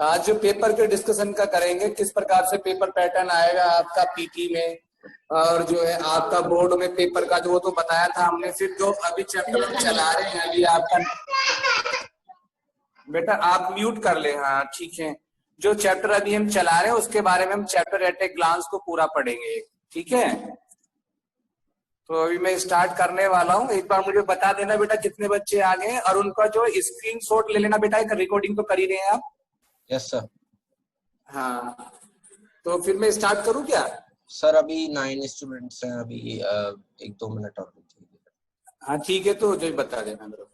आज जो पेपर के डिस्कशन का करेंगे, किस प्रकार से पेपर पैटर्न आएगा आपका पीटी में, और जो है आपका बोर्ड में पेपर का जो वो तो बताया था हमने। फिर जो अभी चैप्टर हम चला रहे हैं अभी आपका, बेटा आप म्यूट कर ले। हाँ ठीक है, जो चैप्टर अभी हम चला रहे हैं उसके बारे में हम चैप्टर एट ए ग्लांस को पूरा पढ़ेंगे, ठीक है। तो अभी मैं स्टार्ट करने वाला हूँ। एक बार मुझे बता देना बेटा कितने बच्चे आ गए, और उनका जो स्क्रीनशॉट ले लेना बेटा। एक रिकॉर्डिंग तो कर ही रहे हैं आप? Yes sir. हाँ, तो फिर मैं स्टार्ट करूँ क्या? सर अभी 9 स्टूडेंट्स हैं, अभी 1-2 मिनट और। हाँ ठीक है, तो जो बता देना मेरे को।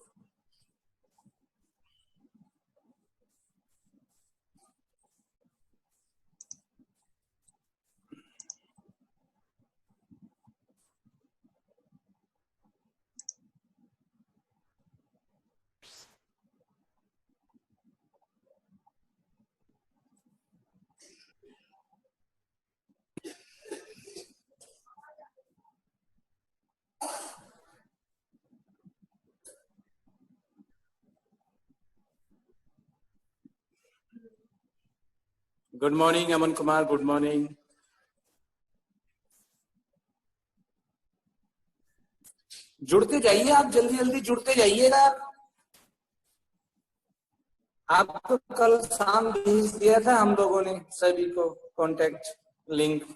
Good morning Aman Kumar, good morning. जुड़ते जाइए आप, जल्दी जल्दी जुड़ते जाइएगा। आपको कल शाम भेज दिया था हम लोगों ने सभी को कॉन्टेक्ट लिंक।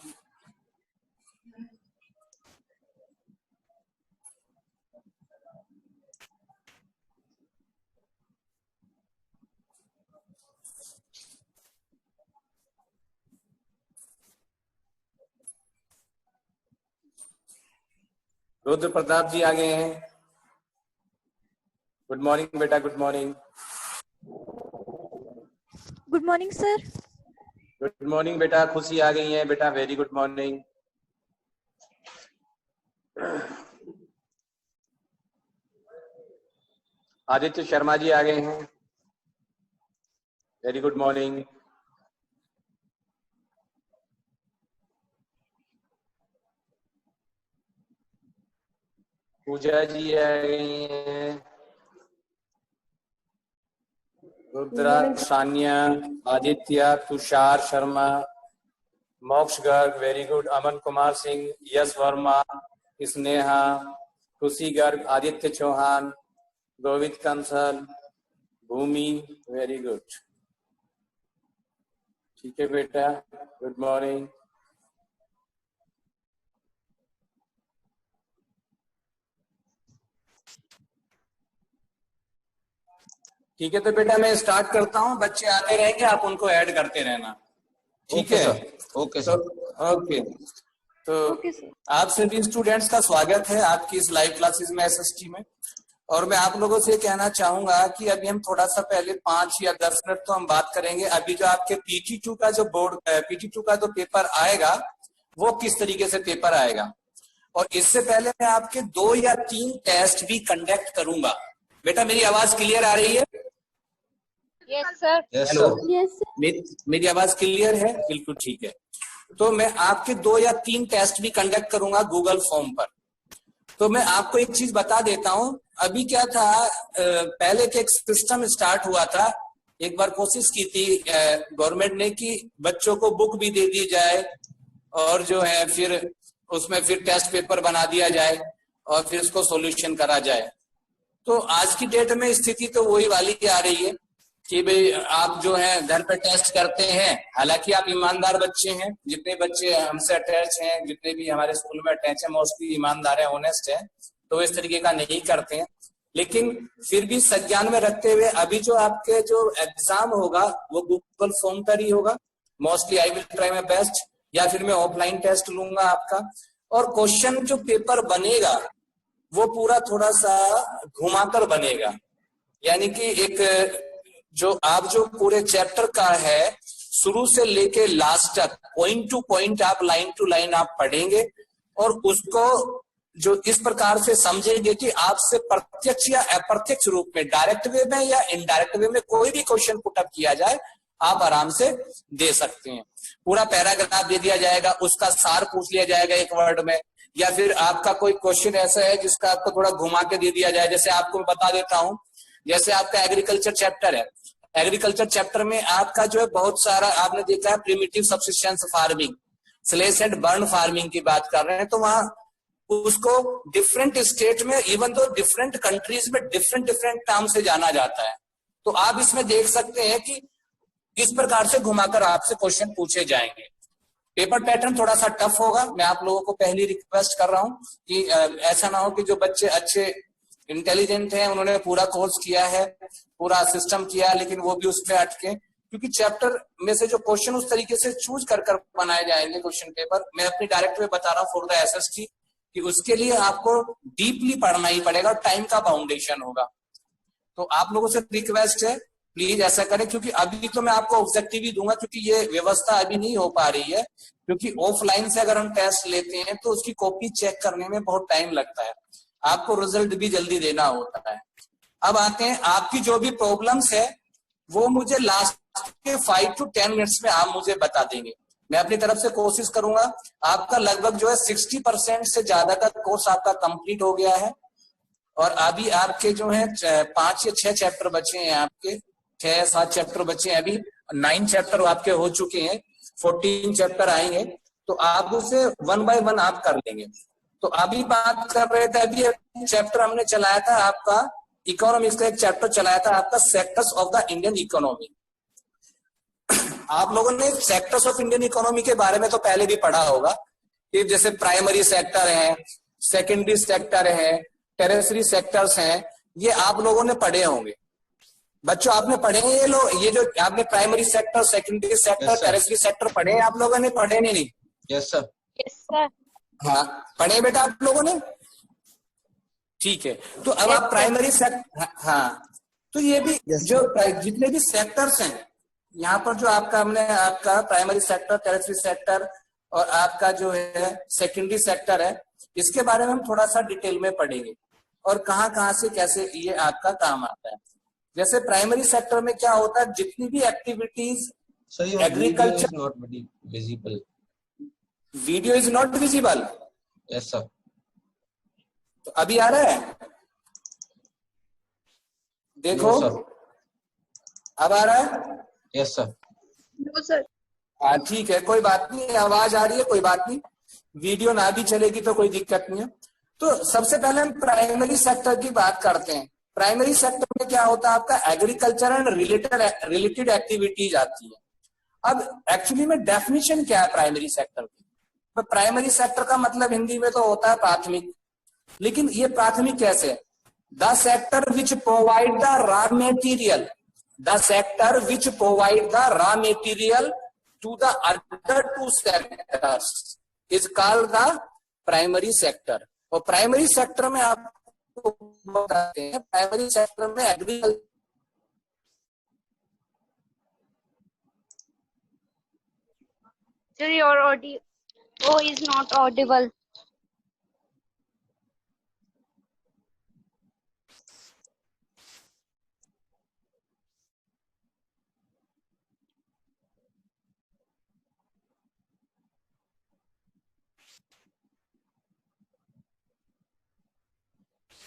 रुद्र प्रताप जी आ गए हैं। गुड मॉर्निंग बेटा, good morning. Good morning sir. Good morning बेटा। खुशी आ गई है बेटा, very good morning. Aditya Sharma ji आ गए हैं, very good morning. Pooja ji आ गई हैं, Rudra, Sania, Aditya, Tushar Sharma, Moksh Garg, very good. Aman Kumar Singh, Yash Verma, Sneha, Khushi Garg, Aditya Chauhan, Govind Kansal, Bhoomi, very good. ठीक है बेटा, गुड मॉर्निंग। ठीक है, तो बेटा मैं स्टार्ट करता हूँ। बच्चे आते रहेंगे, आप उनको ऐड करते रहना, ठीक है? Okay sir. ओके, तो आप सभी स्टूडेंट्स का स्वागत है आपकी इस लाइव क्लासेस में एसएसटी में। और मैं आप लोगों से कहना चाहूंगा कि अभी हम थोड़ा सा पहले 5 या 10 मिनट तो हम बात करेंगे। अभी जो आपके पीटी2 का जो बोर्ड, पीटी2 का जो पेपर आएगा वो किस तरीके से पेपर आएगा, और इससे पहले मैं आपके 2 या 3 टेस्ट भी कंडक्ट करूंगा। बेटा मेरी आवाज क्लियर आ रही है? Yes sir. हेलो, मेरी आवाज क्लियर है? बिल्कुल ठीक है। तो मैं आपके 2 या 3 टेस्ट भी कंडक्ट करूंगा गूगल फॉर्म पर। तो मैं आपको एक चीज बता देता हूं। अभी क्या था, पहले के एक सिस्टम स्टार्ट हुआ था। एक बार कोशिश की थी गवर्नमेंट ने कि बच्चों को बुक भी दे दी जाए, और जो है फिर उसमें फिर टेस्ट पेपर बना दिया जाए, और फिर उसको सॉल्यूशन करा जाए। तो आज की डेट में स्थिति तो वही वाली आ रही है कि भाई आप जो है घर पे टेस्ट करते हैं। हालांकि आप ईमानदार बच्चे हैं, जितने बच्चे हमसे अटैच हैं, जितने भी हमारे स्कूल में अटैच है, मोस्टली ईमानदार है, ऑनेस्ट है, तो इस तरीके का नहीं करते हैं। लेकिन फिर भी संज्ञान में रखते हुए अभी जो आपके जो एग्जाम होगा वो गूगल फॉर्म पर ही होगा। Mostly I will try my best, या फिर मैं ऑफलाइन टेस्ट लूंगा आपका। और क्वेश्चन जो पेपर बनेगा वो पूरा थोड़ा सा घुमाकर बनेगा, यानी कि एक जो आप जो पूरे चैप्टर का है शुरू से लेके लास्ट तक पॉइंट टू पॉइंट आप लाइन टू लाइन आप पढ़ेंगे, और उसको जो इस प्रकार से समझेंगे कि आपसे प्रत्यक्ष या अप्रत्यक्ष रूप में, डायरेक्ट वे में या इनडायरेक्ट वे में कोई भी क्वेश्चन पुटअप किया जाए आप आराम से दे सकते हैं। पूरा पैराग्राफ दे दिया जाएगा, उसका सार पूछ लिया जाएगा एक वर्ड में, या फिर आपका कोई क्वेश्चन ऐसा है जिसका आपको थोड़ा घुमा के दे दिया जाए। जैसे आपको मैं बता देता हूं, जैसे आपका एग्रीकल्चर चैप्टर है, एग्रीकल्चर चैप्टर में आपका जो है बहुत सारा आपने देखा है primitive subsistence farming, slash and burn farming की बात कर रहे हैं, तो वहां उसको डिफरेंट स्टेट में, इवन दो डिफरेंट कंट्रीज में डिफरेंट डिफरेंट नाम से जाना जाता है। तो आप इसमें देख सकते हैं कि किस प्रकार से घुमाकर आपसे क्वेश्चन पूछे जाएंगे। पेपर पैटर्न थोड़ा सा टफ होगा, मैं आप लोगों को पहली रिक्वेस्ट कर रहा हूं कि ऐसा ना हो कि जो बच्चे अच्छे इंटेलिजेंट हैं, उन्होंने पूरा कोर्स किया है, पूरा सिस्टम किया, लेकिन वो भी उसमें अटके, क्योंकि चैप्टर में से जो क्वेश्चन उस तरीके से चूज कर बनाए जाएंगे क्वेश्चन पेपर। मैं अपनी डायरेक्ट में बता रहा हूँ फॉर द एसएसटी कि उसके लिए आपको डीपली पढ़ना ही पड़ेगा और टाइम का फाउंडेशन होगा। तो आप लोगों से रिक्वेस्ट है प्लीज ऐसा करें, क्योंकि अभी तो मैं आपको ऑब्जेक्टिव ही दूंगा, क्योंकि ये व्यवस्था अभी नहीं हो पा रही है, क्योंकि ऑफलाइन से अगर हम टेस्ट लेते हैं तो उसकी कॉपी चेक करने में बहुत टाइम लगता है, आपको रिजल्ट भी जल्दी देना होता है। अब आते हैं आपकी जो भी प्रॉब्लम्स है वो मुझे लास्ट के 5 to 10 मिनट्स में आप मुझे बता देंगे। मैं अपनी तरफ से कोशिश करूंगा। आपका लगभग जो है 60% से ज्यादा का कोर्स आपका कंप्लीट हो गया है और अभी आपके जो है 5 या 6 चैप्टर बचे हैं, आपके 6 या 7 चैप्टर बचे हैं, अभी 9 चैप्टर आपके हो चुके हैं, 14 चैप्टर आएंगे, तो आप उसे 1 by 1 आप कर लेंगे। तो अभी बात कर रहे थे, अभी चैप्टर हमने चलाया था आपका इकोनॉमिक्स का, एक चैप्टर चलाया था आपका sectors of the Indian economy. आप लोगों ने सेक्टर्स ऑफ इंडियन इकोनॉमी के बारे में तो पहले भी पढ़ा होगा कि जैसे प्राइमरी सेक्टर है, सेकेंडरी सेक्टर है, टेरेसरी सेक्टर्स हैं, ये आप लोगों ने पढ़े होंगे। बच्चों आपने पढ़े हैं ये जो आपने primary sector, secondary sector, tertiary sector पढ़े हैं आप लोगों ने? पढ़े नहीं? Yes sir. Yes sir. हाँ पढ़े बेटा आप लोगों ने, ठीक है। तो अब आप प्राइमरी सेक्टर, हाँ तो ये भी जो जितने भी सेक्टर्स हैं यहाँ पर, जो आपका हमने आपका प्राइमरी सेक्टर, टेरेसरी सेक्टर और आपका जो है सेकेंडरी सेक्टर है, इसके बारे में हम थोड़ा सा डिटेल में पढ़ेंगे और कहाँ से कैसे ये आपका काम आता है। जैसे प्राइमरी सेक्टर में क्या होता है, जितनी भी activities agriculture. Not visible. Video is not visible. Yes sir. तो अभी आ रहा है, देखो अब आ रहा है? Yes sir. No sir. हाँ ठीक है, कोई बात नहीं, आवाज आ रही है, कोई बात नहीं, वीडियो ना भी चलेगी तो कोई दिक्कत नहीं है। तो सबसे पहले हम प्राइमरी सेक्टर की बात करते हैं। प्राइमरी सेक्टर में क्या होता है, आपका एग्रीकल्चर एंड रिलेटेड एक्टिविटीज आती है। अब एक्चुअली में डेफिनेशन क्या है प्राइमरी सेक्टर की? तो प्राइमरी सेक्टर का मतलब हिंदी में तो होता है प्राथमिक, लेकिन ये प्राथमिक कैसे? The sector which provide the raw material, the sector which provide the raw material to the other 2 sectors is called the primary sector. और प्राइमरी सेक्टर में आपको बताते हैं, प्राइमरी सेक्टर में agriculture Your audio is not audible.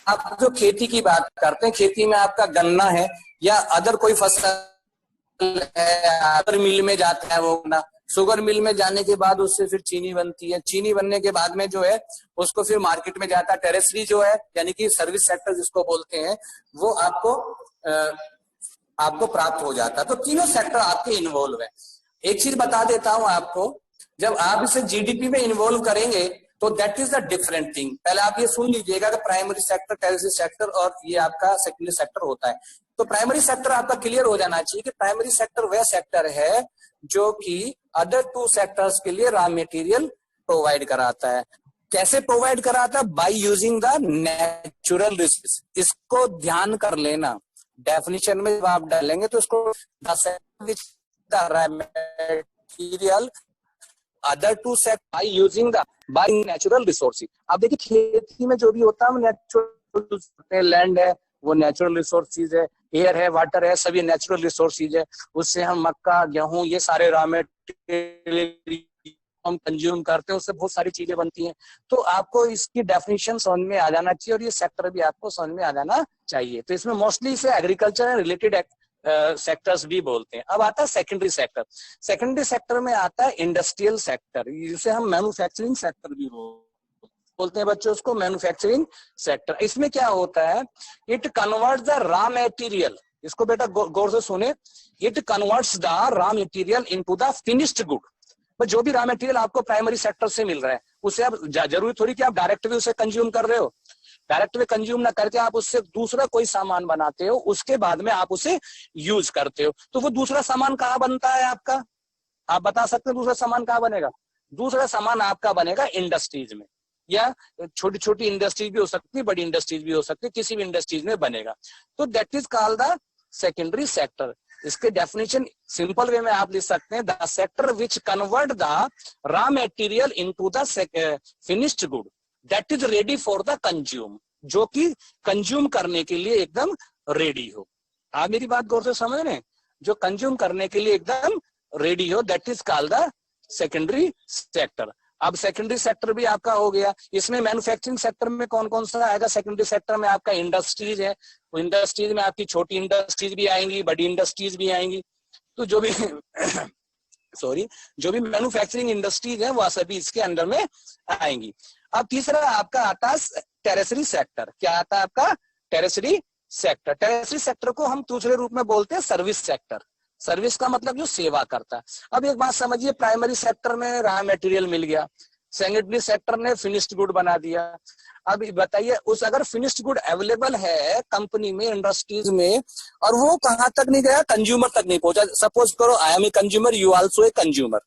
आप जो खेती की बात करते हैं, खेती में आपका गन्ना है या अदर कोई फसल है, अदर मिल में जाता है वो ना, शुगर मिल में जाने के बाद उससे फिर चीनी बनती है, चीनी बनने के बाद में जो है उसको फिर मार्केट में जाता है। टेरेसरी जो है यानी कि सर्विस सेक्टर जिसको बोलते हैं, वो आपको प्राप्त हो जाता है। तो तीनों सेक्टर आपके इन्वॉल्व है। एक चीज बता देता हूं आपको, जब आप इसे जीडीपी में इन्वॉल्व करेंगे तो that is the different thing. पहले आप ये सुन लीजिएगा कि प्राइमरी सेक्टर, टेरेसरी सेक्टर और ये आपका सेकेंडरी सेक्टर होता है। तो प्राइमरी सेक्टर आपका क्लियर हो जाना चाहिए कि प्राइमरी सेक्टर वह सेक्टर है जो कि अदर 2 सेक्टर्स के लिए रॉ मटेरियल प्रोवाइड कराता है। कैसे प्रोवाइड कराता है? By using the natural resource. इसको ध्यान कर लेना, डेफिनेशन में जब आप डालेंगे तो इसको material other 2 sector by using the by natural resource. अब देखिए खेती में जो भी होता है नेचुरल, लैंड है वो नेचुरल रिसोर्सेज है, एयर है, वाटर है, सभी नेचुरल रिसोर्सेज है। उससे हम मक्का, गेहूं, ये सारे रॉ मटेरियल हम कंज्यूम करते हैं, उससे बहुत सारी चीजें बनती हैं। तो आपको इसकी डेफिनेशन समझ में आ जाना चाहिए और ये सेक्टर भी आपको समझ में आ जाना चाहिए। तो इसमें मोस्टली इसे एग्रीकल्चर एंड रिलेटेड सेक्टर्स भी बोलते हैं। अब आता है सेकेंडरी सेक्टर। सेकेंडरी सेक्टर में आता है इंडस्ट्रियल सेक्टर, जिसे हम मैन्युफैक्चरिंग सेक्टर भी बोलते हैं बच्चों, उसको मैन्युफैक्चरिंग सेक्टर। इसमें क्या होता है, it convert the raw material, इसको बेटा गौर से सुने, it converts the raw material into the finished good. जो भी रॉ मटेरियल आपको प्राइमरी सेक्टर से मिल रहा है उसे आप जरूरी थोड़ी कि आप डायरेक्ट भी उसे कंज्यूम कर रहे हो, डायरेक्ट में कंज्यूम ना करके आप उससे दूसरा कोई सामान बनाते हो, उसके बाद में आप उसे यूज करते हो। तो वो दूसरा सामान कहाँ बनता है आपका, आप बता सकते हैं दूसरा सामान कहाँ बनेगा? दूसरा सामान आपका बनेगा इंडस्ट्रीज में, या छोटी छोटी इंडस्ट्रीज भी हो सकती है, बड़ी इंडस्ट्रीज भी हो सकती है, किसी भी इंडस्ट्रीज में बनेगा। तो that is called the secondary sector. इसके डेफिनेशन सिंपल वे में आप लिख सकते हैं, the sector which convert the raw material into the finished good that is ready for the consume, जो कि कंज्यूम करने के लिए एकदम रेडी हो। आप मेरी बात गौर से समझ रहे हैं, जो कंज्यूम करने के लिए एकदम रेडी हो, that is called the secondary sector. अब सेकेंडरी सेक्टर भी आपका हो गया। इसमें मैन्युफैक्चरिंग सेक्टर में कौन कौन सा आएगा? सेकेंडरी सेक्टर में आपका इंडस्ट्रीज है, तो इंडस्ट्रीज में आपकी छोटी इंडस्ट्रीज भी आएंगी, बड़ी इंडस्ट्रीज भी आएंगी। तो जो भी जो भी मैन्युफैक्चरिंग इंडस्ट्रीज है वह सभी इसके अंडर में आएंगी। अब तीसरा आपका आता है टेरेसरी सेक्टर। क्या आता है आपका? टेरेसरी सेक्टर। टेरेसरी सेक्टर को हम दूसरे रूप में बोलते हैं सर्विस सेक्टर। सर्विस का मतलब जो सेवा करता है। अब एक बात समझिए, प्राइमरी सेक्टर में रॉ मटेरियल मिल गया, सेकेंडरी सेक्टर ने फिनिश्ड गुड बना दिया। अब बताइए, उस अगर फिनिश्ड गुड अवेलेबल है कंपनी में, इंडस्ट्रीज में, और वो कहां तक नहीं गया, कंज्यूमर तक नहीं पहुंचा। सपोज करो I am a consumer, you also a consumer,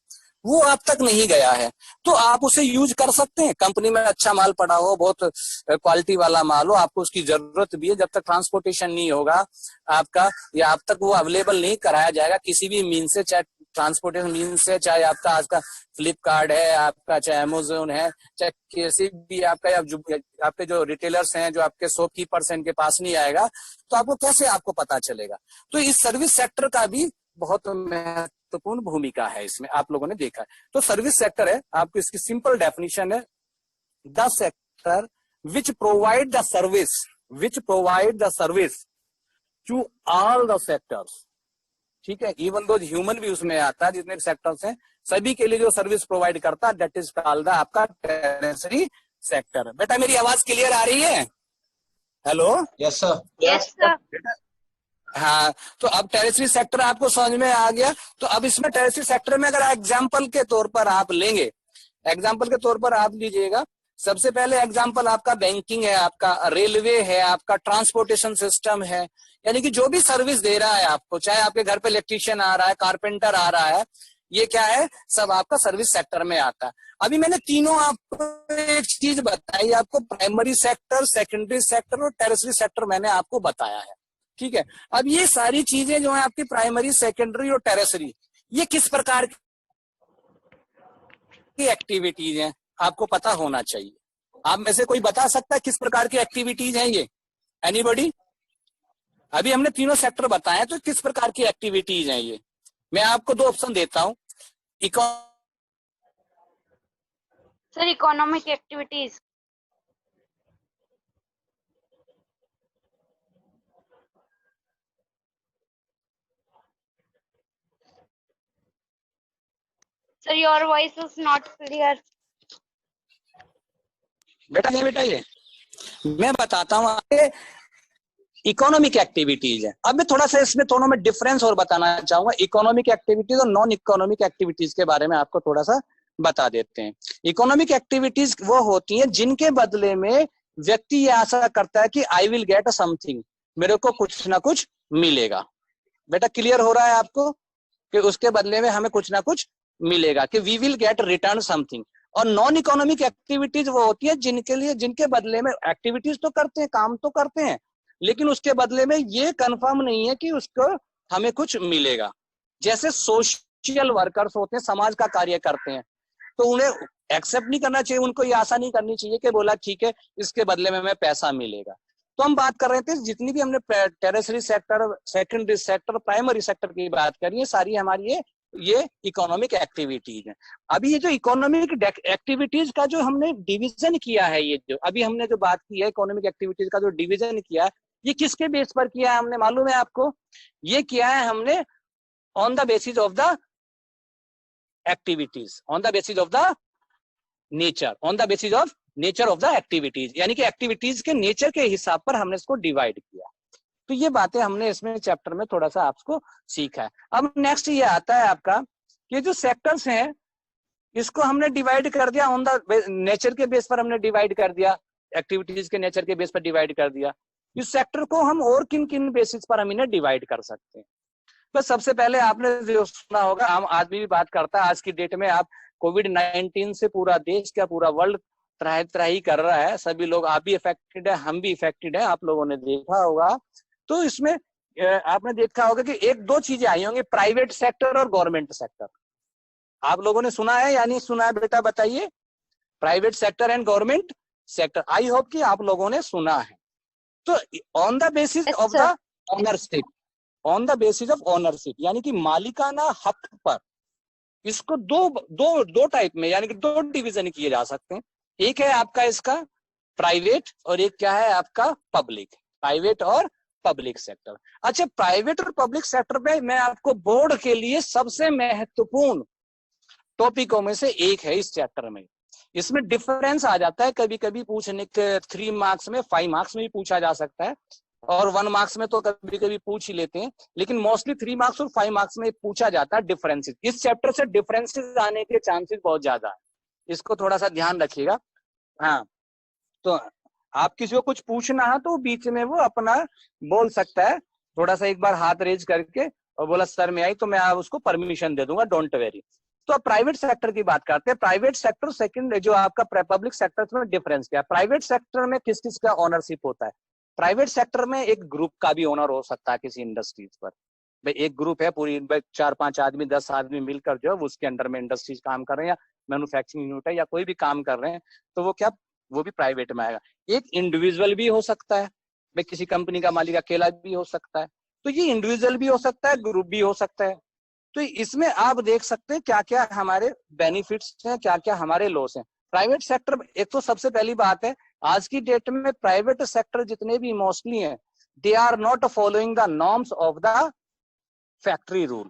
वो आप तक नहीं गया है, तो आप उसे यूज कर सकते हैं। कंपनी में अच्छा माल पड़ा हो, बहुत क्वालिटी वाला माल हो, आपको उसकी जरूरत भी है, जब तक ट्रांसपोर्टेशन नहीं होगा आपका, या आप तक वो अवेलेबल नहीं कराया जाएगा किसी भी मीन से, चाहे ट्रांसपोर्टेशन मीन से, चाहे आपका आज का फ्लिपकार्ट है आपका, चाहे अमेजोन है, चाहे किसी भी आपका, या आपके जो रिटेलर्स हैं, जो आपके शॉपकीपर्स हैं, इनके पास नहीं आएगा, तो आपको कैसे आपको पता चलेगा? तो इस सर्विस सेक्टर का भी बहुत महत्वपूर्ण भूमिका है इसमें, आप लोगों ने देखा है। तो सर्विस सेक्टर है, आपको इसकी सिंपल डेफिनेशन है, the sector which provide the service to all the sectors. ठीक है, इवन दो ह्यूमन भी उसमें आता है, जितने सेक्टर्स हैं सभी के लिए जो सर्विस प्रोवाइड करता है, दैट इज कॉल्ड आपका टेरेसरी सेक्टर। बेटा मेरी आवाज क्लियर आ रही है? Hello, yes sir. Yes, sir. हाँ, तो अब टेरेसरी सेक्टर आपको समझ में आ गया। तो अब इसमें टेरेसरी सेक्टर में अगर एग्जाम्पल के तौर पर आप लेंगे, एग्जाम्पल के तौर पर आप लीजिएगा, सबसे पहले एग्जाम्पल आपका बैंकिंग है, आपका रेलवे है, आपका ट्रांसपोर्टेशन सिस्टम है, यानी कि जो भी सर्विस दे रहा है आपको, चाहे आपके घर पे इलेक्ट्रीशियन आ रहा है, कारपेंटर आ रहा है, ये क्या है, सब आपका सर्विस सेक्टर में आता है। अभी मैंने तीनों आपको एक चीज बताई, आपको प्राइमरी सेक्टर, सेकेंडरी सेक्टर और टेरेसरी सेक्टर मैंने आपको बताया है। ठीक है, अब ये सारी चीजें जो है आपकी प्राइमरी, सेकेंडरी और टेरेसरी, ये किस प्रकार की एक्टिविटीज हैं आपको पता होना चाहिए। आप में से कोई बता सकता है किस प्रकार की एक्टिविटीज हैं ये? एनीबॉडी? अभी हमने तीनों सेक्टर बताए, तो किस प्रकार की एक्टिविटीज हैं ये? मैं आपको दो ऑप्शन देता हूं। Sir, economic activities. Sir, your voice is not clear. बेटा ये मैं बताता हूँ आपके इकोनॉमिक एक्टिविटीज है। अब मैं थोड़ा सा इसमें दोनों में डिफरेंस और बताना चाहूंगा, इकोनॉमिक एक्टिविटीज और नॉन इकोनॉमिक एक्टिविटीज के बारे में आपको थोड़ा सा बता देते हैं। इकोनॉमिक एक्टिविटीज वो होती हैं जिनके बदले में व्यक्ति ये आशा करता है कि आई विल गेट समथिंग, मेरे को कुछ ना कुछ मिलेगा। बेटा क्लियर हो रहा है आपको कि उसके बदले में हमें कुछ ना कुछ मिलेगा, कि we will get return something. और नॉन इकोनॉमिक एक्टिविटीज वो होती है जिनके बदले में एक्टिविटीज तो करते हैं, काम तो करते हैं, लेकिन उसके बदले में ये कंफर्म नहीं है कि उसको हमें कुछ मिलेगा। जैसे सोशल वर्कर्स होते हैं, समाज का कार्य करते हैं, तो उन्हें एक्सेप्ट नहीं करना चाहिए, उनको ये आशा नहीं करनी चाहिए कि बोला ठीक है इसके बदले में हमें पैसा मिलेगा। तो हम बात कर रहे थे, जितनी भी हमने tertiary sector, secondary sector, primary sector की बात करी है, सारी हमारी ये इकोनॉमिक एक्टिविटीज है। अभी ये जो इकोनॉमिक एक्टिविटीज का जो हमने डिवीजन किया है, ये जो अभी हमने जो बात की है इकोनॉमिक एक्टिविटीज का जो डिवीजन किया है, ये किसके बेस पर किया है हमने, मालूम है आपको? ये किया है हमने on the basis of the activities, on the basis of the nature, on the basis of nature of the activities, यानी कि एक्टिविटीज के नेचर के हिसाब पर हमने इसको डिवाइड किया। तो ये बातें हमने इसमें चैप्टर में थोड़ा सा आपको सीखा है। अब नेक्स्ट ये आता है आपका कि जो सेक्टर्स हैं इसको हमने डिवाइड कर दिया ऑन द नेचर के बेस पर, हमने डिवाइड कर दिया, एक्टिविटीज के नेचर के बेस पर डिवाइड कर दिया। इस सेक्टर को हम और किन किन बेसिस पर हम इन्हें डिवाइड कर सकते हैं? तो सबसे पहले आपने जो सुना होगा, आम आदमी भी बात करता है, आज की डेट में आप कोविड-19 से पूरा देश क्या पूरा वर्ल्ड त्राही कर रहा है, सभी लोग, आप भी इफेक्टेड है, हम भी इफेक्टेड है, आप लोगों ने देखा होगा। तो इसमें आपने देखा होगा कि एक दो चीजें आई होंगी, प्राइवेट सेक्टर और गवर्नमेंट सेक्टर। आप लोगों ने सुना है या नहीं सुना है बेटा, बताइए? Private sector and government sector, I hope कि आप लोगों ने सुना है। तो on the basis of the ownership, on the basis of ownership यानी कि मालिकाना हक पर, इसको दो टाइप में यानी कि दो डिवीजन किए जा सकते हैं। एक है आपका इसका प्राइवेट और एक क्या है आपका पब्लिक, प्राइवेट और पब्लिक सेक्टर। अच्छा, प्राइवेट और पब्लिक सेक्टर में मैं आपको बोर्ड के लिए सबसे महत्वपूर्ण टॉपिकों में से एक है इस चैप्टर में। इसमें डिफरेंस आ जाता है, कभी कभी पूछने के 3 मार्क्स में, 5 मार्क्स में भी पूछा जा सकता है और 1 मार्क्स में तो कभी कभी पूछ ही लेते हैं, लेकिन मोस्टली 3 मार्क्स और 5 मार्क्स में पूछा जाता है डिफरेंसेस। इस चैप्टर से डिफरेंसेस आने के चांसेस बहुत ज्यादा है, इसको थोड़ा सा ध्यान रखिएगा। हाँ, तो आप किसी को कुछ पूछना है तो बीच में वो अपना बोल सकता है, थोड़ा सा एक बार हाथ रेज करके और बोला सर मैं आई, तो मैं आप उसको परमिशन दे दूंगा, डोंट वेरी। तो अब प्राइवेट सेक्टर की बात करते हैं। प्राइवेट सेक्टर सेकंड, जो आपका पब्लिक सेक्टर में डिफरेंस क्या है? प्राइवेट सेक्टर में किस किस का ओनरशिप होता है? प्राइवेट सेक्टर में एक ग्रुप का भी ओनर हो सकता है किसी इंडस्ट्रीज पर। भाई एक ग्रुप है, पूरी 4-5 आदमी 10 आदमी मिलकर जो है उसके अंडर में इंडस्ट्रीज काम कर रहे हैं या मैन्युफैक्चरिंग यूनिट है या कोई भी काम कर रहे हैं, तो वो क्या, वो भी प्राइवेट में आएगा। एक इंडिविजुअल भी हो सकता है, भाई किसी कंपनी का मालिक अकेला भी हो सकता है, तो ये इंडिविजुअल भी हो सकता है, ग्रुप भी हो सकता है। तो इसमें आप देख सकते हैं क्या क्या हमारे बेनिफिट्स हैं, क्या क्या हमारे लॉस हैं। प्राइवेट सेक्टर, एक तो सबसे पहली बात है, आज की डेट में प्राइवेट सेक्टर जितने भी मोस्टली हैं, they are not following the norms of the factory rule.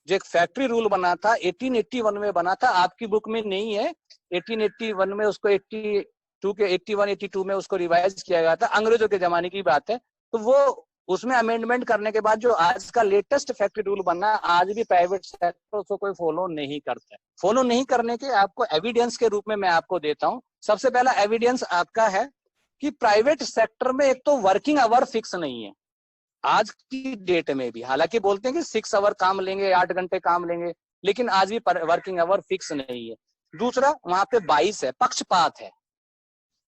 जो एक फैक्ट्री रूल बना था 1881 में बना था, आपकी बुक में नहीं है, 1881 में उसको 82 के 82 में उसको रिवाइज किया गया था, अंग्रेजों के जमाने की बात है। तो वो उसमें अमेंडमेंट करने के बाद जो आज का लेटेस्ट फैक्ट्री रूल बना है, आज भी प्राइवेट सेक्टर उसको कोई फॉलो नहीं करता है। फॉलो नहीं करने के आपको एविडेंस के रूप में मैं आपको देता हूं। सबसे पहला एविडेंस आपका है कि प्राइवेट सेक्टर में एक तो वर्किंग आवर फिक्स नहीं है आज की डेट में भी, हालांकि बोलते हैं कि 6 आवर काम लेंगे, 8 घंटे काम लेंगे, लेकिन आज भी वर्किंग आवर फिक्स नहीं है। दूसरा, वहां पे 22 है, पक्षपात है,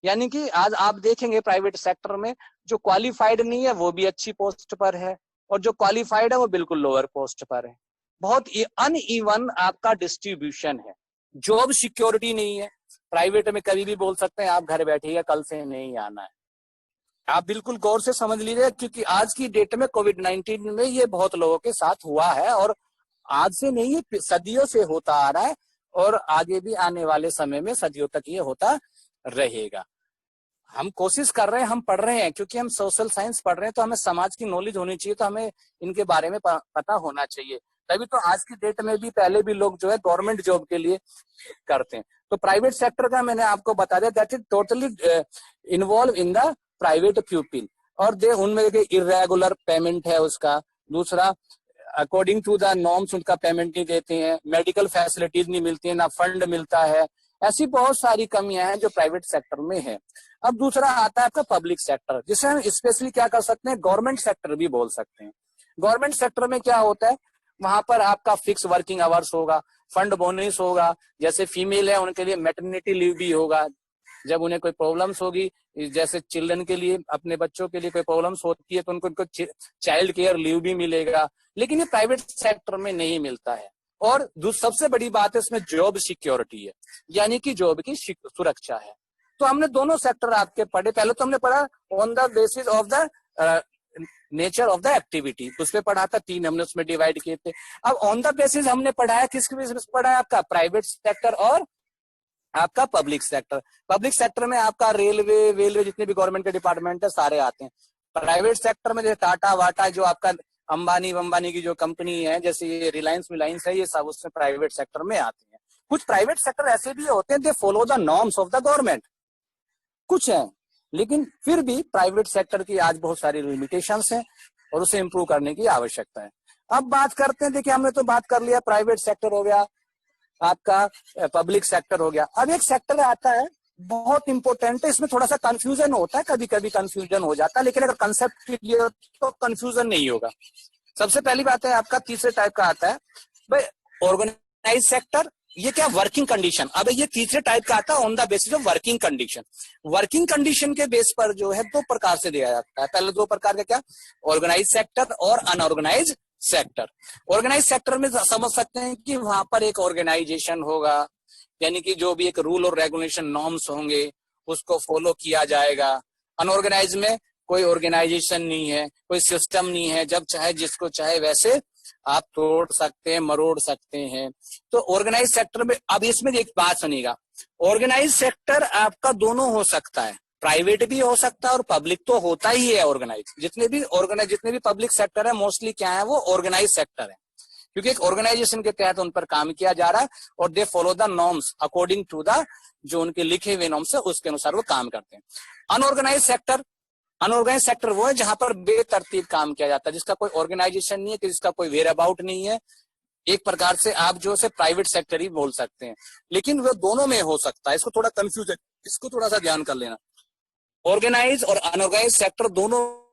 यानी कि आज आप देखेंगे प्राइवेट सेक्टर में जो क्वालिफाइड नहीं है वो भी अच्छी पोस्ट पर है और जो क्वालिफाइड है वो बिल्कुल लोअर पोस्ट पर है। बहुत अनइवन आपका डिस्ट्रीब्यूशन है, जॉब सिक्योरिटी नहीं है। प्राइवेट में कभी भी बोल सकते हैं आप घर बैठिएगा, कल से नहीं आना है। आप बिल्कुल गौर से समझ लीजिए, क्योंकि आज की डेट में कोविड-19 में ये बहुत लोगों के साथ हुआ है और आज से नहीं, ये सदियों से होता आ रहा है और आगे भी आने वाले समय में सदियों तक ये होता रहेगा। हम कोशिश कर रहे हैं, हम पढ़ रहे हैं, क्योंकि हम सोशल साइंस पढ़ रहे हैं तो हमें समाज की नॉलेज होनी चाहिए, तो हमें इनके बारे में पता होना चाहिए। तभी तो आज की डेट में भी, पहले भी लोग जो है गवर्नमेंट जॉब के लिए करते हैं। तो प्राइवेट सेक्टर का मैंने आपको बता दिया, that is totally involve in the private प्यूपिल और दे उनमें इरेगुलर पेमेंट है उसका। दूसरा, अकॉर्डिंग टू द नॉर्म्स उनका पेमेंट नहीं देते हैं, मेडिकल फैसिलिटीज नहीं मिलती है, ना फंड मिलता है, ऐसी बहुत सारी कमियां हैं जो प्राइवेट सेक्टर में है। अब दूसरा आता है आपका पब्लिक सेक्टर, जिसे हम स्पेशली क्या कर सकते हैं, गवर्नमेंट सेक्टर भी बोल सकते हैं। गवर्नमेंट सेक्टर में क्या होता है, वहां पर आपका फिक्स वर्किंग आवर्स होगा, फंड बोनस होगा, जैसे फीमेल है उनके लिए मैटरनिटी लीव भी होगा, जब उन्हें कोई प्रॉब्लम्स होगी, जैसे चिल्ड्रन के लिए, अपने बच्चों के लिए कोई प्रॉब्लम्स होती है तो उनको चाइल्ड केयर लीव भी मिलेगा, लेकिन ये प्राइवेट सेक्टर में नहीं मिलता है। और सबसे बड़ी बात है इसमें जॉब सिक्योरिटी है, यानी कि जॉब की सुरक्षा है। तो हमने दोनों सेक्टर आपके पढ़े, पहले तो हमने पढ़ा on the basis of the nature of the activity, उस पर पढ़ा था, 3 हमने उसमें डिवाइड किए थे। अब ऑन द बेसिस हमने पढ़ा है, किसके बेसिस पढ़ा है, आपका प्राइवेट सेक्टर और आपका पब्लिक सेक्टर। पब्लिक सेक्टर में आपका रेलवे जितने भी गवर्नमेंट के डिपार्टमेंट है सारे आते हैं। प्राइवेट सेक्टर में जैसे टाटा वाटा जो आपका अंबानी की जो कंपनी है, जैसे ये रिलायंस है, ये सब उसमें प्राइवेट सेक्टर में आते हैं। कुछ प्राइवेट सेक्टर ऐसे भी होते हैं, दे follow the norms of the government, कुछ है, लेकिन फिर भी प्राइवेट सेक्टर की आज बहुत सारी लिमिटेशंस हैं और उसे इंप्रूव करने की आवश्यकता है। अब बात करते हैं, देखिए हमने तो बात कर लिया प्राइवेट सेक्टर हो गया, आपका पब्लिक सेक्टर हो गया। अब एक सेक्टर आता है बहुत इंपॉर्टेंट है, इसमें थोड़ा सा कंफ्यूजन होता है, कभी कभी कंफ्यूजन हो जाता है, लेकिन अगर कंसेप्ट क्लियर हो तो कंफ्यूजन नहीं होगा। सबसे पहली बात है आपका तीसरे टाइप का आता है भाई ऑर्गेनाइज सेक्टर, ये क्या वर्किंग कंडीशन। अब ये तीसरे टाइप का आता है on the basis of working condition. Working condition के बेस पर जो है दो प्रकार से दिया जाता है। पहले दो प्रकार का क्या, ऑर्गेनाइज सेक्टर और अनऑर्गेनाइज सेक्टर। ऑर्गेनाइज सेक्टर में समझ सकते हैं कि वहां पर एक ऑर्गेनाइजेशन होगा, यानी कि जो भी एक रूल और रेगुलेशन नॉर्म्स होंगे उसको फॉलो किया जाएगा। अनऑर्गेनाइज में कोई ऑर्गेनाइजेशन नहीं है, कोई सिस्टम नहीं है, जब चाहे जिसको चाहे वैसे आप तोड़ सकते हैं, मरोड़ सकते हैं। तो ऑर्गेनाइज सेक्टर में, अब इसमें एक बात सुनिएगा, ऑर्गेनाइज सेक्टर आपका दोनों हो सकता है, प्राइवेट भी हो सकता है और पब्लिक तो होता ही है ऑर्गेनाइज। जितने भी पब्लिक सेक्टर है मोस्टली क्या है, वो ऑर्गेनाइज सेक्टर है, क्योंकि एक ऑर्गेनाइजेशन के तहत उन पर काम किया जा रहा है और they follow the norms according to the, जो उनके लिखे हुए नॉर्म्स है उसके अनुसार वो काम करते हैं। अनऑर्गेनाइज सेक्टर वो है जहां पर बेतरतीब काम किया जाता है, जिसका कोई ऑर्गेनाइजेशन नहीं है, जिसका कोई वेयर अबाउट नहीं है। एक प्रकार से आप जो से प्राइवेट सेक्टर ही बोल सकते हैं, लेकिन वो दोनों में हो सकता है। इसको थोड़ा कंफ्यूजन, इसको थोड़ा सा ध्यान कर लेना। ऑर्गेनाइज और अनऑर्गेनाइज सेक्टर दोनों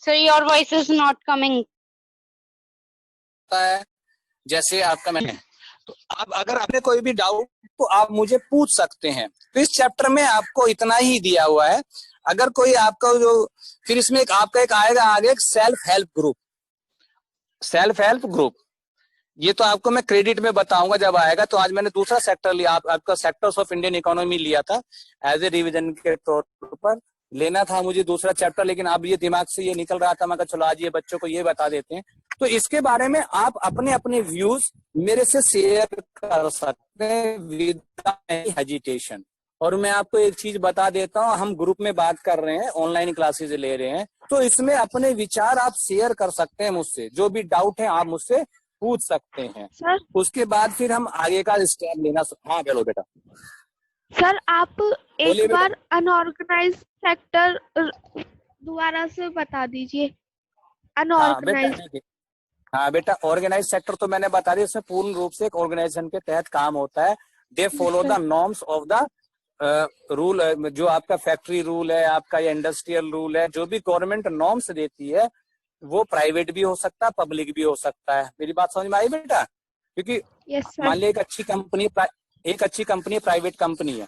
Sir, your voice is not coming. है। जैसे आपका मैंने, तो अब अगर आपने कोई भी डाउट तो आप मुझे पूछ सकते हैं। तो इस चैप्टर में आपको इतना ही दिया हुआ है। अगर कोई आपका जो, फिर इसमें आपका एक आएगा आगे एक सेल्फ हेल्प ग्रुप, ये तो आपको मैं क्रेडिट में बताऊंगा जब आएगा। तो आज मैंने दूसरा सेक्टर लिया, आपका सेक्टर्स ऑफ इंडियन इकोनॉमी लिया था एज ए रिविजन के तौर पर, लेना था मुझे दूसरा चैप्टर, लेकिन अब ये दिमाग से ये निकल रहा था, मैं कहा चलो आज ये बच्चों को ये बता देते हैं। तो इसके बारे में आप अपने अपने व्यूज मेरे से शेयर कर सकते हैं विदाउट हेजिटेशन। और मैं आपको एक चीज बता देता हूँ, हम ग्रुप में बात कर रहे हैं, ऑनलाइन क्लासेस ले रहे हैं, तो इसमें अपने विचार आप शेयर कर सकते हैं मुझसे, जो भी डाउट है आप मुझसे पूछ सकते हैं सर, उसके बाद फिर हम आगे का स्टेप लेना। हाँ बोलो बेटा। सर आप बोलिए एक बार अनऑर्गेनाइज सेक्टर दोबारा से बता दीजिए। अनऑर्गेनाइज। हाँ बेटा, ऑर्गेनाइज सेक्टर तो मैंने बता दिया, इसमें पूर्ण रूप से एक ऑर्गेनाइजेशन के तहत काम होता है। दे follow the norms of the rule, जो आपका फैक्ट्री रूल है, आपका ये इंडस्ट्रियल रूल है, जो भी गवर्नमेंट नॉर्म्स देती है वो प्राइवेट भी हो सकता है, पब्लिक भी हो सकता है। मेरी बात समझ में आई बेटा? क्योंकि मान ली एक अच्छी कंपनी प्राइवेट कंपनी है,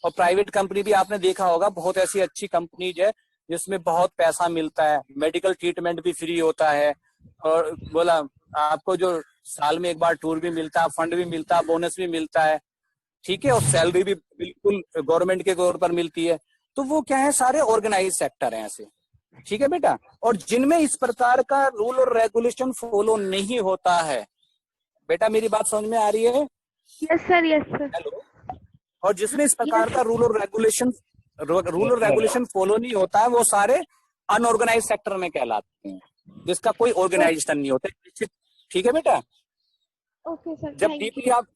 और प्राइवेट कंपनी भी आपने देखा होगा बहुत ऐसी अच्छी कंपनीज है जिसमें बहुत पैसा मिलता है, मेडिकल ट्रीटमेंट भी फ्री होता है, और बोला आपको जो साल में एक बार टूर भी मिलता है, फंड भी मिलता है, बोनस भी मिलता है, ठीक है, और सैलरी भी बिल्कुल गवर्नमेंट के तौर पर मिलती है। तो वो क्या है, सारे ऑर्गेनाइज सेक्टर हैं ऐसे, ठीक है बेटा। और जिनमें इस प्रकार का रूल और रेगुलेशन फॉलो नहीं होता है, बेटा मेरी बात समझ में आ रही है? Yes sir, yes sir. Hello. और जिसमें इस प्रकार का रूल और रेगुलेशन फॉलो नहीं होता है, वो सारे अनऑर्गेनाइज सेक्टर में कहलाते हैं, जिसका कोई ऑर्गेनाइजेशन नहीं होता, ठीक है बेटा। Okay sir. जब डीपली आप,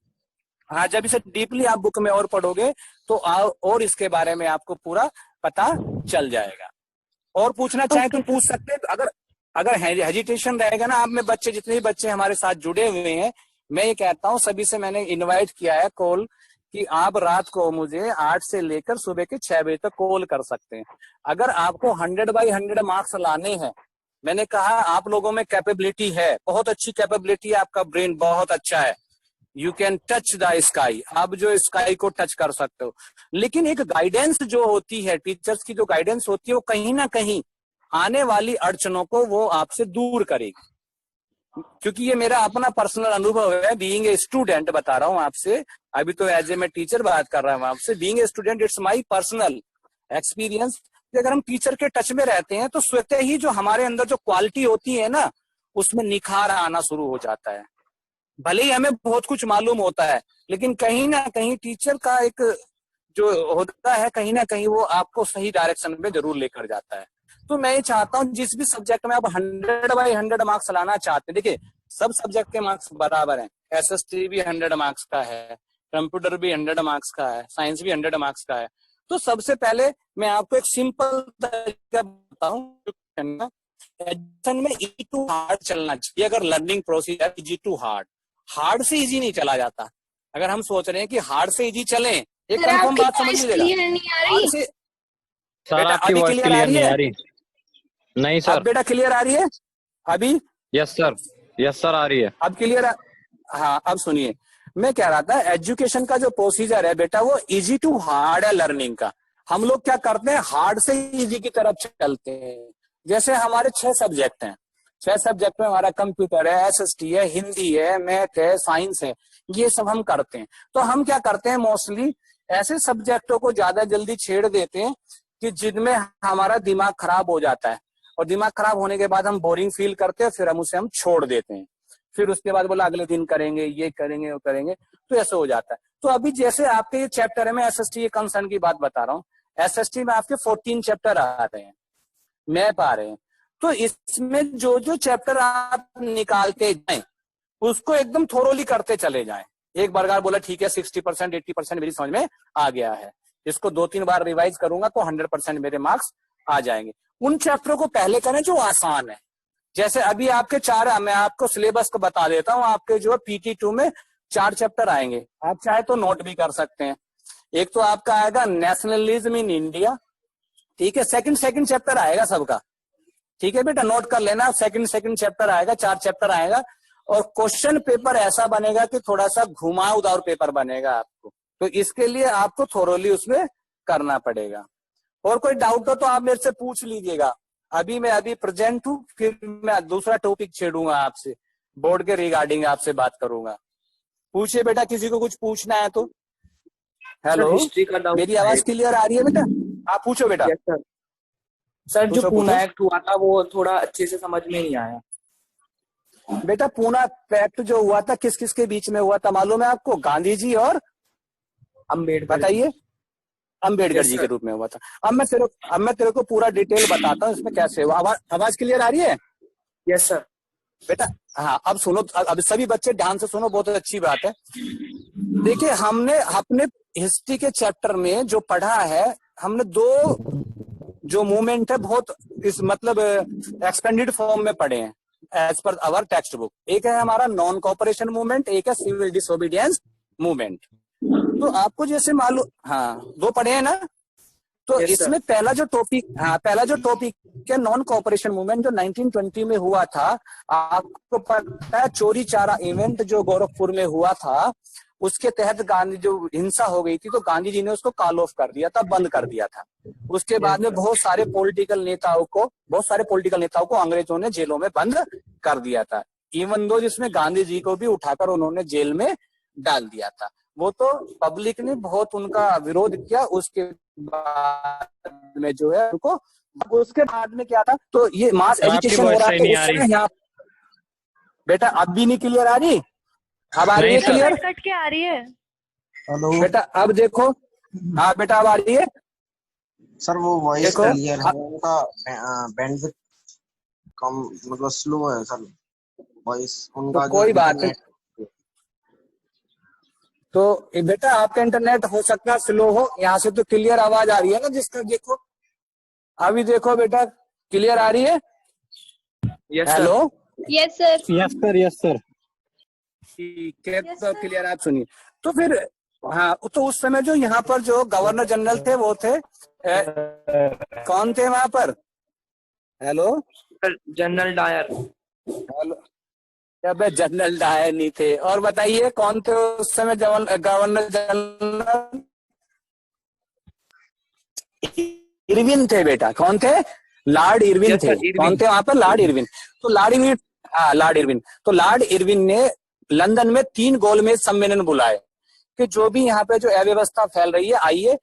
हाँ जब इसे डीपली आप बुक में और पढ़ोगे तो और इसके बारे में आपको पूरा पता चल जाएगा। और पूछना चाहें तो पूछ सकते हैं। तो अगर हेजिटेशन रहेगा ना आप में, बच्चे जितने भी बच्चे हमारे साथ जुड़े हुए हैं, मैं ये कहता हूँ सभी से मैंने इनवाइट किया है कॉल, कि आप रात को मुझे 8 से लेकर सुबह के 6 बजे तक कॉल कर सकते हैं। अगर आपको 100/100 मार्क्स लाने हैं, मैंने कहा आप लोगों में कैपेबिलिटी है, बहुत अच्छी कैपेबिलिटी है, आपका ब्रेन बहुत अच्छा है, you can touch the sky, आप जो स्काई को टच कर सकते हो। लेकिन एक गाइडेंस जो होती है, टीचर्स की जो गाइडेंस होती है, वो कहीं ना कहीं आने वाली अड़चनों को वो आपसे दूर करेगी। क्योंकि ये मेरा अपना पर्सनल अनुभव है, बीइंग ए स्टूडेंट बता रहा हूँ आपसे, अभी तो एज ए मैं टीचर बात कर रहा हूँ आपसे, being a student it's my personal experience अगर हम टीचर के टच में रहते हैं तो स्वतः ही जो हमारे अंदर जो क्वालिटी होती है ना, उसमें निखार आना शुरू हो जाता है। भले ही हमें बहुत कुछ मालूम होता है, लेकिन कहीं ना कहीं टीचर का एक जो होता है, कहीं ना कहीं वो आपको सही डायरेक्शन में जरूर लेकर जाता है। तो मैं ये चाहता हूँ जिस भी सब्जेक्ट में आप 100/100 मार्क्स लाना चाहते हैं, देखिए सब सब्जेक्ट के मार्क्स बराबर हैं। SST भी 100 मार्क्स का है, कंप्यूटर भी 100 मार्क्स का है, साइंस भी 100 मार्क्स का है। तो सबसे पहले मैं आपको एक सिंपल तरीका बताऊं, एजुकेशन में इजी टू हार्ड चलना चाहिए। अगर learning procedure easy to hard, hard से इजी नहीं चला जाता। अगर हम सोच रहे हैं कि हार्ड से इजी चलें, एक कंफर्म बात समझ लीजिएगा, हार्ड से सर आपकी वॉइस क्लियर नहीं आ रही। नहीं सर। अब बेटा क्लियर आ रही है अभी? यस सर, यस सर आ रही है अब क्लियर। हाँ अब सुनिए, मैं कह रहा था एजुकेशन का जो प्रोसीजर है बेटा वो इजी टू हार्ड है लर्निंग का। हम लोग क्या करते हैं, हार्ड से इजी की तरफ चलते हैं। जैसे हमारे 6 सब्जेक्ट हैं, 6 सब्जेक्ट में हमारा कंप्यूटर है, SST है, हिंदी है, मैथ है, साइंस है, ये सब हम करते हैं। तो हम क्या करते हैं, मोस्टली ऐसे सब्जेक्टों को ज्यादा जल्दी छेड़ देते हैं कि जिनमें हमारा दिमाग खराब हो जाता है, और दिमाग खराब होने के बाद हम बोरिंग फील करते हैं, फिर हम उसे छोड़ देते हैं। फिर उसके बाद बोला अगले दिन करेंगे, ये करेंगे, वो करेंगे, तो ऐसा हो जाता है। तो अभी जैसे आपके ये चैप्टर है, मैं SST कंसर्न की बात बता रहा हूँ। SST में आपके 14 चैप्टर आ रहे हैं, मैप आ रहे हैं। तो इसमें जो जो चैप्टर आप निकालते जाएं, उसको एकदम थोरोली करते चले जाएं। एक बार बोला ठीक है 60% 80% मेरी समझ में आ गया है, इसको 2-3 बार रिवाइज करूंगा तो 100% मेरे मार्क्स आ जाएंगे। उन चैप्टरों को पहले करें जो आसान है। जैसे अभी आपके 4, मैं आपको सिलेबस को बता देता हूँ, आपके जो है PT2 में 4 चैप्टर आएंगे, आप चाहे तो नोट भी कर सकते हैं। एक तो आपका आएगा नेशनलिज्म इन इंडिया, ठीक है, सेकंड चैप्टर आएगा सबका, ठीक है बेटा, नोट कर लेना। सेकंड चैप्टर आएगा, 4 चैप्टर आएगा, और क्वेश्चन पेपर ऐसा बनेगा कि थोड़ा सा घुमावदार पेपर बनेगा आपको, तो इसके लिए आपको थोरोली उसमें करना पड़ेगा। और कोई डाउट हो तो आप मेरे से पूछ लीजिएगा। अभी प्रेजेंट हूँ, फिर मैं दूसरा टॉपिक छेड़ूंगा आपसे, बोर्ड के रिगार्डिंग आपसे बात करूंगा। पूछिए बेटा, किसी को कुछ पूछना है तो। हेलो, मेरी आवाज क्लियर आ रही है बेटा? आप पूछो बेटा। सर जो पूना एक्ट हुआ था वो थोड़ा अच्छे से समझ में नहीं आया बेटा। पूना एक्ट जो हुआ था किस किस के बीच में हुआ था मालूम है आपको? गांधी जी और अम्बेडकर। बताइए। अम्बेडकर जी के रूप में हुआ था। अब मैं तेरे को पूरा डिटेल बताता हूँ इसमें कैसे हुआ। आवाज क्लियर आ रही है? Yes sir. बेटा हाँ, अब सुनो, अब सभी बच्चे ध्यान से सुनो, बहुत अच्छी बात है। देखिए हमने अपने हिस्ट्री के चैप्टर में जो पढ़ा है, हमने 2 जो मूवमेंट है बहुत इस मतलब एक्सपेंडेड फॉर्म में पढ़े हैं as per hour text book. एक है हमारा नॉन कोऑपरेशन मूवमेंट, एक है सिविल डिसोबीडियंस मूवमेंट। तो आपको जैसे मालूम, हाँ 2 पढ़े हैं ना। तो इसमें पहला जो टॉपिक है नॉन कोऑपरेशन मूवमेंट, जो 1920 में हुआ था। आपको पता है चोरी चारा इवेंट जो गोरखपुर में हुआ था, उसके तहत गांधी जो हिंसा हो गई थी, तो गांधी जी ने उसको कॉल ऑफ कर दिया था, बंद कर दिया था। उसके बाद में बहुत सारे पॉलिटिकल नेताओं को अंग्रेजों ने जेलों में बंद कर दिया था। इवन दो जिसमें गांधी जी को भी उठाकर उन्होंने जेल में डाल दिया था। वो तो पब्लिक ने बहुत उनका विरोध किया। उसके बाद में जो है उनको, उसके बाद में क्या था, तो ये मास एजुकेशन हो रहा था यहाँ। बेटा अब भी नहीं क्लियर आ रही? अब आ रही है क्लियर? कट के आ रही है। हेलो बेटा अब देखो, हाँ बेटा अब आ रही है सर। वो वॉइस क्लियर है, उनका बैंडविड्थ कम मतलब स्लो है सर वॉइस उनका। तो कोई बात नहीं। तो बेटा आपका इंटरनेट हो सकता है स्लो हो, यहाँ से तो क्लियर आवाज आ रही है ना जिसका। देखो अभी देखो बेटा, क्लियर आ रही है? Hello, yes sir. Yes sir, yes sir. ठीक है, तो क्लियर आप सुनिए। तो फिर हाँ, तो उस समय जो यहाँ पर जो गवर्नर जनरल थे वो थे कौन थे वहां पर? Hello, General Dyer. Hello, General Dyer नहीं थे। और बताइए कौन थे उस समय गवर्नर जनरल? इरविन थे बेटा। कौन थे? लॉर्ड इरविन थे। कौन थे वहां पर? Lord Irwin. तो लॉर्ड इरविन, हाँ लॉर्ड इरविन। तो लॉर्ड इरविन ने लंदन में 3 गोलमेज सम्मेलन बुलाए कि जो भी यहाँ पे जो अव्यवस्था फैल रही है, आइए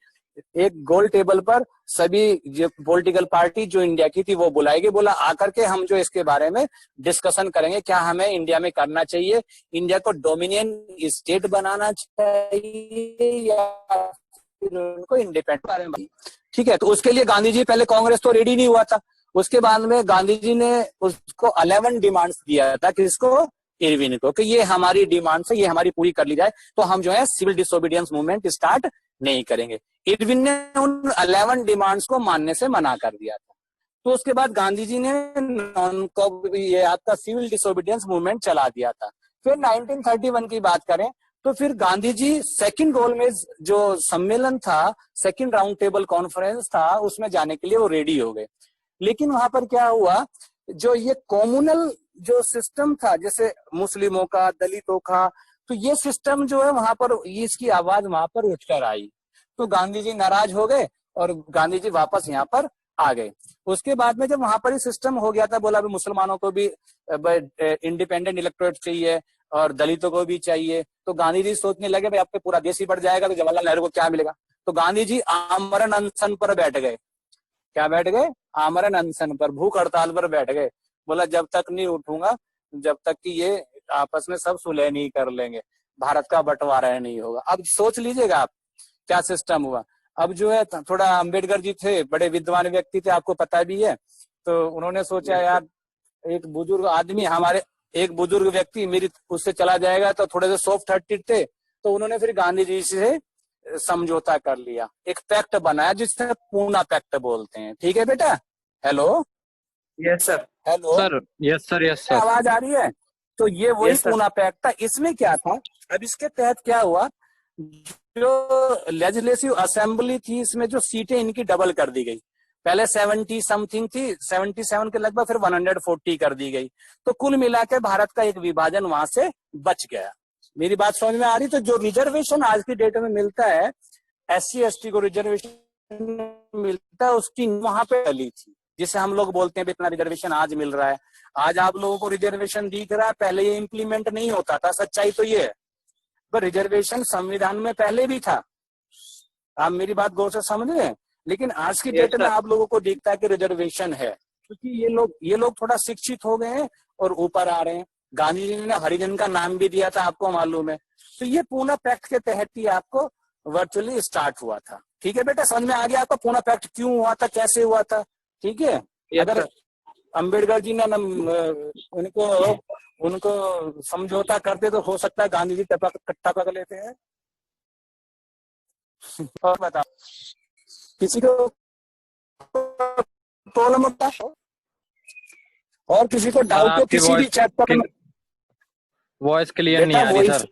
एक गोल टेबल पर सभी जो पॉलिटिकल पार्टी जो इंडिया की थी वो बुलाएगी, बोला आकर के हम जो इसके बारे में डिस्कशन करेंगे, क्या हमें इंडिया में करना चाहिए, इंडिया को डोमिनियन स्टेट बनाना चाहिए या फिर उनको इंडिपेंडेंट बारे में। ठीक है, तो उसके लिए गांधी जी, पहले कांग्रेस तो रेडी नहीं हुआ था, उसके बाद में गांधी जी ने उसको 11 डिमांड्स दिया था, किसको, इरविन को, कि ये हमारी डिमांड है, ये हमारी पूरी कर ली जाए तो हम जो है सिविल डिसोबीडियंस मूवमेंट स्टार्ट नहीं करेंगे। इरविन ने उन 11 डिमांड्स को मानने से मना कर दिया था। तो उसके बाद गांधी जी ने ये आपका सिविल डिसोबीडियंस मूवमेंट चला दिया था। फिर 1931 की बात करें तो फिर गांधी जी सेकंड गोल में जो सम्मेलन था, सेकंड राउंड टेबल कॉन्फ्रेंस था, उसमें जाने के लिए वो रेडी हो गए। लेकिन वहां पर क्या हुआ, जो ये कॉम्युनल जो सिस्टम था, जैसे मुस्लिमों का, दलितों का, तो ये सिस्टम जो है वहां पर इसकी आवाज वहां पर उठकर आई। तो गांधी जी नाराज हो गए और गांधी जी वापस यहाँ पर आ गए। उसके बाद में जब वहां पर ही सिस्टम हो गया था, बोला मुसलमानों को भी इंडिपेंडेंट इलेक्टोरेट चाहिए और दलितों को भी चाहिए, तो गांधी जी सोचने लगे भाई अब पे पूरा देश ही बढ़ जाएगा तो जवाहरलाल नेहरू को क्या मिलेगा। तो गांधी जी आमरण अनशन पर बैठ गए। क्या बैठ गए, आमरण अनशन पर, भूख हड़ताल पर बैठ गए। बोला जब तक नहीं उठूंगा, जब तक कि ये आपस में सब सुलह नहीं कर लेंगे, भारत का बंटवारा नहीं होगा। अब सोच लीजिएगा आप क्या सिस्टम हुआ। अब जो है थोड़ा अंबेडकर जी थे, बड़े विद्वान व्यक्ति थे, आपको पता भी है, तो उन्होंने सोचा यार एक बुजुर्ग आदमी, हमारे एक बुजुर्ग व्यक्ति मेरी उससे चला जाएगा, तो थोड़े से सॉफ्ट हार्टेड थे, तो उन्होंने फिर गांधी जी से समझौता कर लिया, एक पैक्ट बनाया जिससे पूना पैक्ट बोलते हैं। ठीक है बेटा, hello, yes sir, hello sir, yes sir, yes sir, आवाज आ रही है। तो ये वही Yes, sir. पूना पैक्ट था। इसमें क्या था, अब इसके तहत क्या हुआ, जो लेजिस्लेटिव असेंबली थी इसमें जो सीटें इनकी डबल कर दी गई। पहले 70 समथिंग थी, 77 के लगभग, फिर 140 कर दी गई। तो कुल मिला के भारत का एक विभाजन वहां से बच गया। मेरी बात समझ में आ रही। तो जो रिजर्वेशन आज की डेट में मिलता है, SC ST को रिजर्वेशन मिलता है, उसकी वहां पे डली थी, जिसे हम लोग बोलते हैं इतना रिजर्वेशन आज मिल रहा है। आज आप लोगों को रिजर्वेशन दिख रहा है, पहले ये इम्प्लीमेंट नहीं होता था, सच्चाई तो ये है। पर रिजर्वेशन संविधान में पहले भी था, आप मेरी बात गौर से समझ रहे हैं। लेकिन आज की डेट में आप लोगों को दिखता है कि रिजर्वेशन है, क्योंकि ये लोग थोड़ा शिक्षित हो गए हैं और ऊपर आ रहे हैं। गांधी जी ने हरिजन का नाम भी दिया था, आपको मालूम है। तो ये पूना पैक्ट के तहत ही आपको वर्चुअली स्टार्ट हुआ था। ठीक है बेटा, समझ में आ गया आपको पूना पैक्ट क्यों हुआ था, कैसे हुआ था। ठीक है, अगर अंबेडकर जी ने उनको समझौता करते तो हो सकता है गांधी जी कट्टा पकड़ लेते हैं। और बताओ, किसी को प्रॉब्लम होता है और किसी को डाउट हो किसी भी चैप्टर में? वॉइस क्लियर नहीं आ रही सर।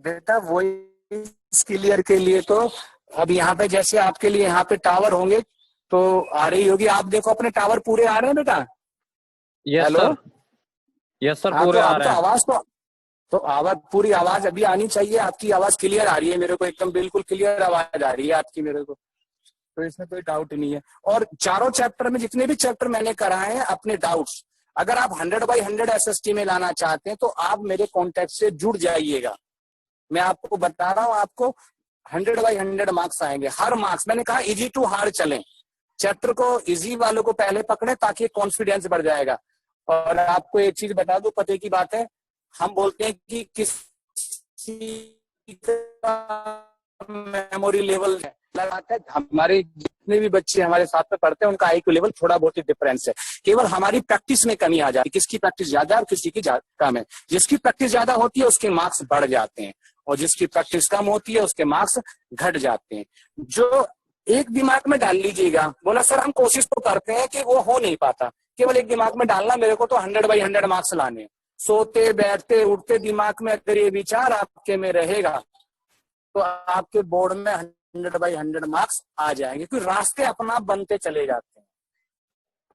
बेटा वॉइस क्लियर के लिए तो अब यहाँ पे जैसे आपके लिए यहाँ पे टावर होंगे तो आ रही होगी। आप देखो अपने टावर पूरे आ रहे हैं बेटा? यस सर, यस सर, पूरे आ रहे हैं। आवाज तो आवाज पूरी आवाज अभी आनी चाहिए। आपकी आवाज क्लियर आ रही है मेरे को, एकदम बिल्कुल क्लियर आवाज आ रही है आपकी मेरे को, तो इसमें कोई डाउट नहीं है। और चारों चैप्टर में जितने भी चैप्टर मैंने कराए हैं, अपने डाउट्स अगर आप 100/100 SST में लाना चाहते हैं तो आप मेरे कॉन्टेक्ट से जुड़ जाइएगा। मैं आपको बता रहा हूँ, आपको 100/100 मार्क्स आएंगे। हर मार्क्स, मैंने कहा इजी टू हार्ड चलें, चैप्टर को इजी वालों को पहले पकड़े ताकि कॉन्फिडेंस बढ़ जाएगा। और आपको एक चीज बता दूं, पते की बात है, हम बोलते हैं कि किसी मेमोरी लेवल लगाता है, हमारे जितने भी बच्चे हमारे साथ में पढ़ते हैं उनका IQ लेवल थोड़ा बहुत ही डिफरेंस है। केवल हमारी प्रैक्टिस में कमी आ जाती है, किसकी प्रैक्टिस ज्यादा है और किसी की कम है। जिसकी प्रैक्टिस ज्यादा होती है उसके मार्क्स बढ़ जाते हैं और जिसकी प्रैक्टिस कम होती है उसके मार्क्स घट जाते हैं। जो एक दिमाग में डाल लीजिएगा, बोला सर हम कोशिश तो करते हैं कि वो हो नहीं पाता, केवल एक दिमाग में डालना, मेरे को तो 100/100 मार्क्स लाने। सोते बैठते उठते दिमाग में अगर ये विचार आपके में रहेगा तो आपके बोर्ड में 100/100 मार्क्स आ जाएंगे, क्योंकि रास्ते अपना बनते चले जाते हैं।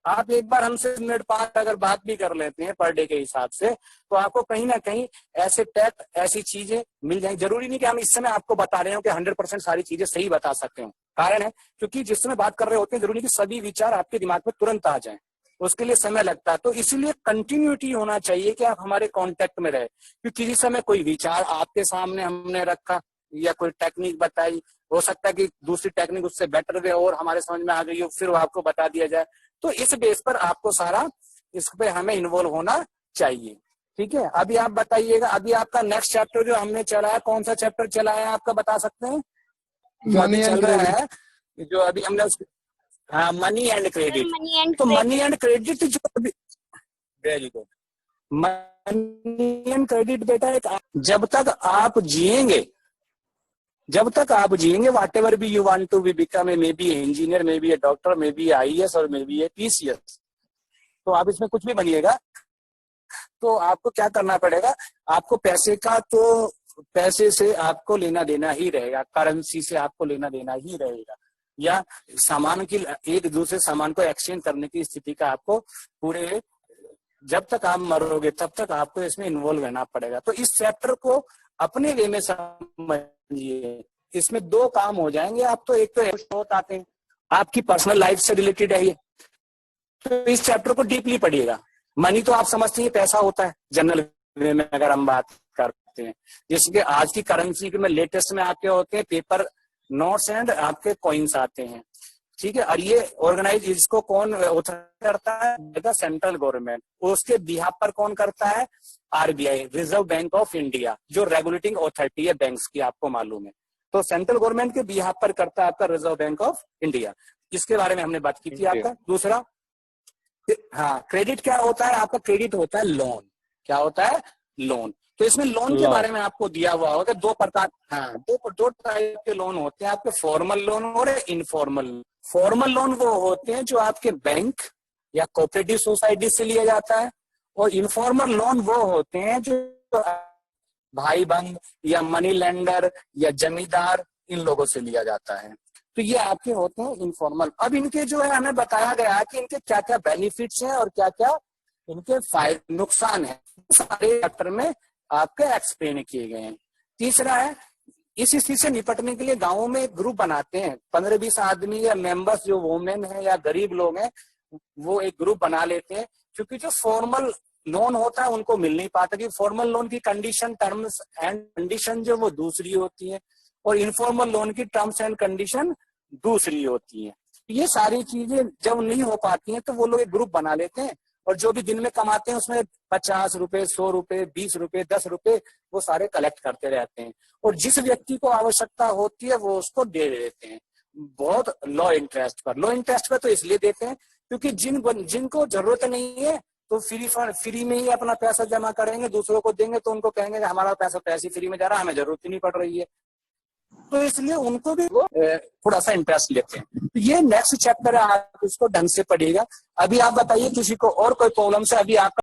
आप एक बार हमसे मिनट 5 अगर बात भी कर लेते हैं पर डे के हिसाब से, तो आपको कहीं ना कहीं ऐसे टैक्ट, ऐसी चीजें मिल जाएंगी। जरूरी नहीं कि हम इस समय आपको बता रहे हो कि 100% सारी चीजें सही बता सकते हो। कारण है क्योंकि जिस समय बात कर रहे होते हैं जरूरी नहीं कि सभी विचार आपके दिमाग में तुरंत आ जाए, उसके लिए समय लगता है। तो इसीलिए कंटिन्यूटी होना चाहिए कि आप हमारे कांटेक्ट में रहे, क्योंकि किसी समय कोई विचार आपके सामने हमने रखा या कोई टेक्निक बताई, हो सकता है कि दूसरी टेक्निक उससे बेटर वे और हमारे समझ में आ गई हो, फिर वो आपको बता दिया जाए। तो इस बेस पर आपको सारा इस पे हमें इन्वॉल्व होना चाहिए। ठीक है, अभी आप बताइएगा, अभी आपका नेक्स्ट चैप्टर जो हमने चलाया, कौन सा चैप्टर चला है आपका बता सकते हैं? जो अभी चल रहा है, जो अभी हमने हाँ, मनी एंड क्रेडिट। तो मनी एंड क्रेडिट जो अभी, very good, money and credit बेटा एक, जब तक आप जिएंगे, जब तक आप जिएंगे, whatever be you want to be become, may be engineer, may be a doctor, may be IAS और मे बी ए PCS, तो आप इसमें कुछ भी बनिएगा, तो आपको क्या करना पड़ेगा, आपको पैसे का, तो पैसे से आपको लेना देना ही रहेगा, करेंसी से आपको लेना देना ही रहेगा, या सामान की, एक दूसरे सामान को एक्सचेंज करने की स्थिति का आपको पूरे, जब तक आप मरोगे तब तक आपको इसमें इन्वॉल्व रहना पड़ेगा। तो इस चैप्टर को अपने वे में समझिए, इसमें दो काम हो जाएंगे आप, तो एक तो बहुत आते हैं, आपकी पर्सनल लाइफ से रिलेटेड है ये, तो इस चैप्टर को डीपली पढ़िएगा। मनी तो आप समझते हैं पैसा होता है जनरल वे में, अगर हम बात करते हैं, जैसे कि आज की करेंसी में लेटेस्ट में आपके होते हैं पेपर नोट्स एंड आपके कॉइन्स आते हैं। ठीक है, और ये ऑर्गेनाइज, इसको कौन करता है? Central government. उसके बिहाफ पर कौन करता है? RBI, reserve bank of India, जो रेगुलेटिंग अथॉरिटी है बैंक्स की, आपको मालूम है। तो सेंट्रल गवर्नमेंट के बिहाफ पर करता है आपका रिजर्व बैंक ऑफ इंडिया। इसके बारे में हमने बात की थी। आपका दूसरा, हाँ, क्रेडिट क्या होता है आपका? क्रेडिट होता है लोन। क्या होता है? लोन। तो इसमें लोन के बारे में आपको दिया हुआ होगा दो प्रकार, हाँ, दो टाइप के लोन होते हैं आपके, फॉर्मल लोन और इनफॉर्मल। फॉर्मल लोन वो होते हैं जो आपके बैंक या कोऑपरेटिव सोसाइटी से लिया जाता है, और इनफॉर्मल लोन वो होते हैं जो भाई बंद या मनी लेंडर या जमींदार, इन लोगों से लिया जाता है। तो ये आपके होते हैं इनफॉर्मल। अब इनके जो है हमें बताया गया है कि इनके क्या क्या बेनिफिट्स हैं और क्या क्या इनके फायदे नुकसान है, सारे चैप्टर में आपके एक्सप्लेन किए गए हैं। तीसरा है, इस स्थिति से निपटने के लिए गांवों में एक ग्रुप बनाते हैं, 15-20 आदमी या मेंबर्स, जो वोमेन है या गरीब लोग हैं, वो एक ग्रुप बना लेते हैं, क्योंकि जो फॉर्मल लोन होता है उनको मिल नहीं पाता, कि फॉर्मल लोन की कंडीशन, टर्म्स एंड कंडीशन जो वो दूसरी होती है, और इनफॉर्मल लोन की टर्म्स एंड कंडीशन दूसरी होती है। ये सारी चीजें जब नहीं हो पाती हैं तो वो लोग एक ग्रुप बना लेते हैं, और जो भी दिन में कमाते हैं उसमें 50 रुपए, 100 रुपए, 20 रुपए, 10 रुपए वो सारे कलेक्ट करते रहते हैं, और जिस व्यक्ति को आवश्यकता होती है वो उसको दे देते हैं, बहुत लो इंटरेस्ट पर। लो इंटरेस्ट पर तो इसलिए देते हैं क्योंकि जिनको जरूरत नहीं है तो फ्री में ही अपना पैसा जमा करेंगे, दूसरों को देंगे तो उनको कहेंगे हमारा पैसा तो ऐसे फ्री में जा रहा है, हमें जरूरत ही नहीं पड़ रही है, तो इसलिए उनको भी वो थोड़ा सा इंटरेस्ट लेते हैं। तो ये नेक्स्ट चैप्टर है, आप इसको ढंग से पढ़िएगा। अभी आप बताइए किसी को और कोई प्रॉब्लम से? अभी आपका